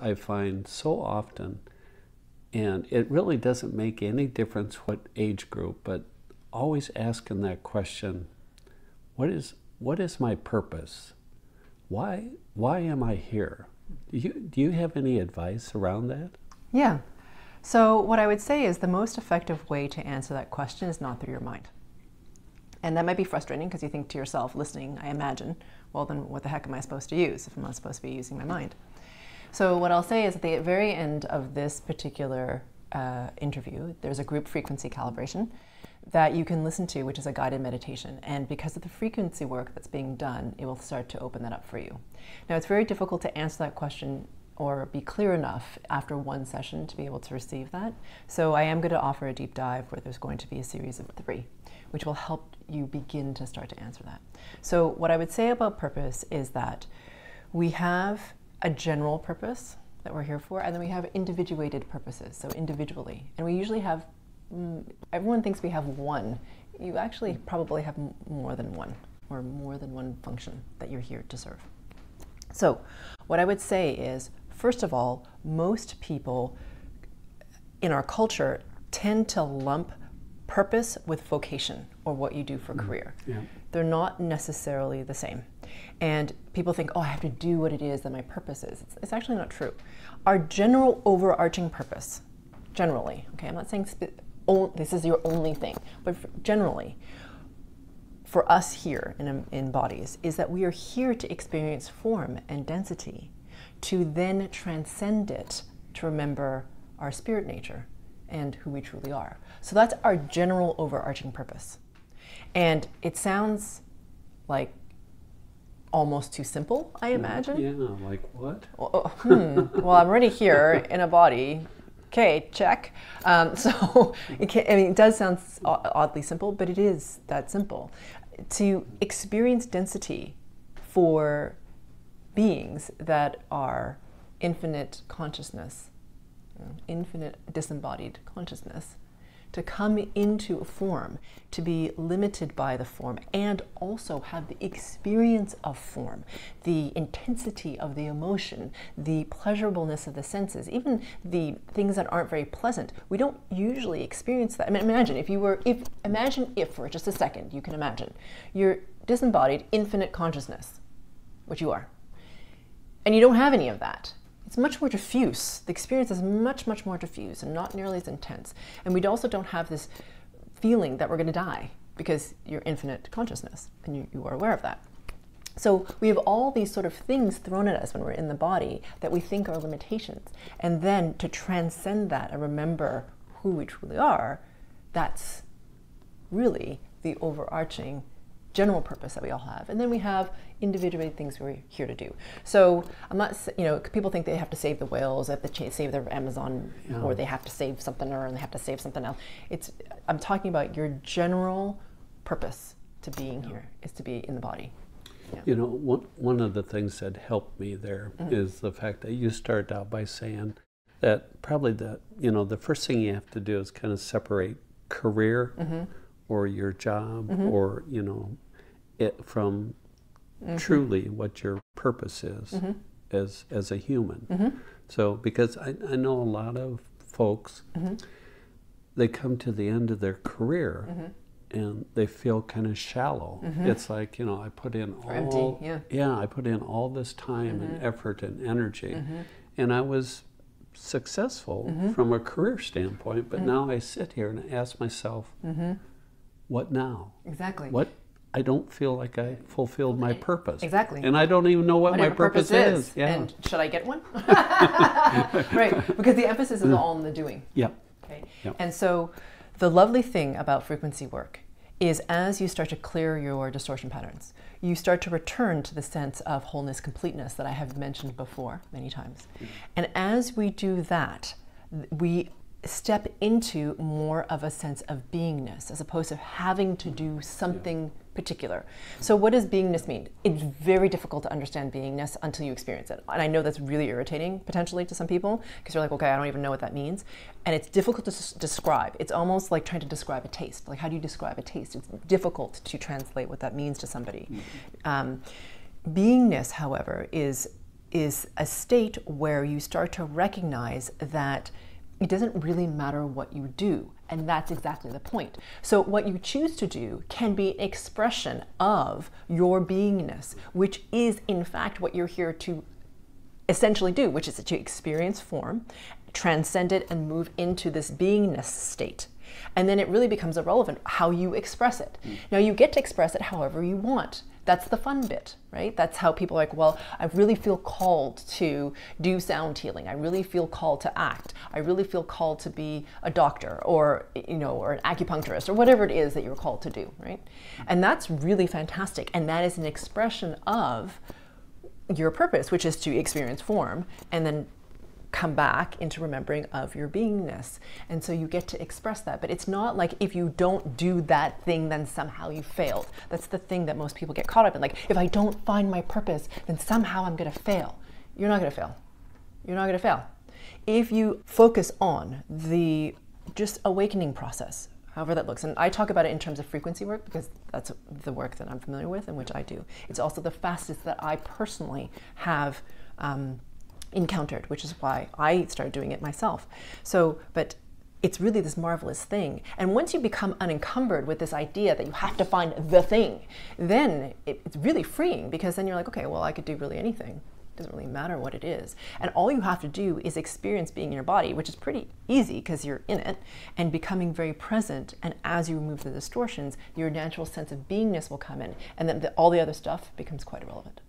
I find so often, and it really doesn't make any difference what age group, but always asking that question, what is my purpose? Why am I here? Do you have any advice around that? Yeah. So what I would say is the most effective way to answer that question is not through your mind. And that might be frustrating because you think to yourself, listening, I imagine, well then what the heck am I supposed to use if I'm not supposed to be using my mind? So what I'll say is at the very end of this particular interview, there's a group frequency calibration that you can listen to, which is a guided meditation. And because of the frequency work that's being done, it will start to open that up for you. Now, it's very difficult to answer that question or be clear enough after one session to be able to receive that. So I am going to offer a deep dive where there's going to be a series of 3, which will help you begin to start to answer that. So what I would say about purpose is that we have a general purpose that we're here for, and then we have individuated purposes, so individually. And we usually have, everyone thinks we have one. You actually probably have more than one, or more than one function that you're here to serve. So what I would say is, first of all, most people in our culture tend to lump purpose with vocation, or what you do for career. Yeah. They're not necessarily the same. And people think, oh, I have to do what it is that my purpose is. It's actually not true. Our general overarching purpose, generally, okay, I'm not saying this is your only thing, but generally, for us here in bodies, is that we are here to experience form and density, to then transcend it, to remember our spirit nature and who we truly are. So that's our general overarching purpose. And it sounds like almost too simple, I imagine. Yeah, like what? Well, I'm already here in a body. Okay, check. So it does sound oddly simple, but it is that simple. To experience density for beings that are infinite consciousness, infinite disembodied consciousness, to come into a form, to be limited by the form, and also have the experience of form, the intensity of the emotion, the pleasurableness of the senses, even the things that aren't very pleasant. We don't usually experience that. I mean, imagine if for just a second, you can imagine, you're disembodied infinite consciousness, which you are, and you don't have any of that. It's much more diffuse. The experience is much, much more diffuse and not nearly as intense. And we also don't have this feeling that we're going to die because you're infinite consciousness and you are aware of that. So we have all these sort of things thrown at us when we're in the body that we think are limitations. And then to transcend that and remember who we truly are, that's really the overarching general purpose that we all have. And then we have individuated things we're here to do. So I'm not, people think they have to save the whales, they have to save their Amazon, or they have to save something, or they have to save something else. I'm talking about your general purpose to being here is to be in the body. Yeah. You know, one of the things that helped me there is the fact that you started out by saying that probably the first thing you have to do is kind of separate career or your job or, it from truly what your purpose is as a human. So, because I know a lot of folks, they come to the end of their career and they feel kind of shallow. It's like, I put in I put in all this time and effort and energy, and I was successful from a career standpoint, but now I sit here and I ask myself, what now? Exactly. I don't feel like I fulfilled my purpose. Exactly. And I don't even know what my purpose is. Yeah. And should I get one? Right, because the emphasis is all in the doing. Yep. Okay. Yep. And so the lovely thing about frequency work is as you start to clear your distortion patterns, you start to return to the sense of wholeness, completeness that I have mentioned before many times. And as we do that, we step into more of a sense of beingness as opposed to having to do something particular. So what does beingness mean? It's very difficult to understand beingness until you experience it. And I know that's really irritating potentially to some people because you're like, okay, I don't even know what that means. And it's difficult to describe. It's almost like trying to describe a taste. Like, how do you describe a taste? It's difficult to translate what that means to somebody. Beingness, however, is is a state where you start to recognize that it doesn't really matter what you do. And that's exactly the point. So what you choose to do can be an expression of your beingness, which is in fact what you're here to essentially do, which is to experience form, transcend it, and move into this beingness state. And then it really becomes irrelevant how you express it. Now you get to express it however you want. That's the fun bit, right? That's how people are like, well, I really feel called to do sound healing. I really feel called to act. I really feel called to be a doctor, or, you know, or an acupuncturist, or whatever it is that you're called to do, right? And that's really fantastic. And that is an expression of your purpose, which is to experience form and then come back into remembering of your beingness. And so you get to express that. But it's not like if you don't do that thing, then somehow you failed. That's the thing that most people get caught up in. Like, if I don't find my purpose, then somehow I'm going to fail. You're not going to fail. You're not going to fail. If you focus on the just awakening process, however that looks, and I talk about it in terms of frequency work because that's the work that I'm familiar with and which I do. It's also the fastest that I personally have encountered, which is why I started doing it myself. So, but it's really this marvelous thing. And once you become unencumbered with this idea that you have to find the thing, then it's really freeing, because then you're like, okay, well, I could do really anything. It doesn't really matter what it is. And all you have to do is experience being in your body, which is pretty easy because you're in it, and becoming very present. And as you remove the distortions, your natural sense of beingness will come in. And then all the other stuff becomes quite irrelevant.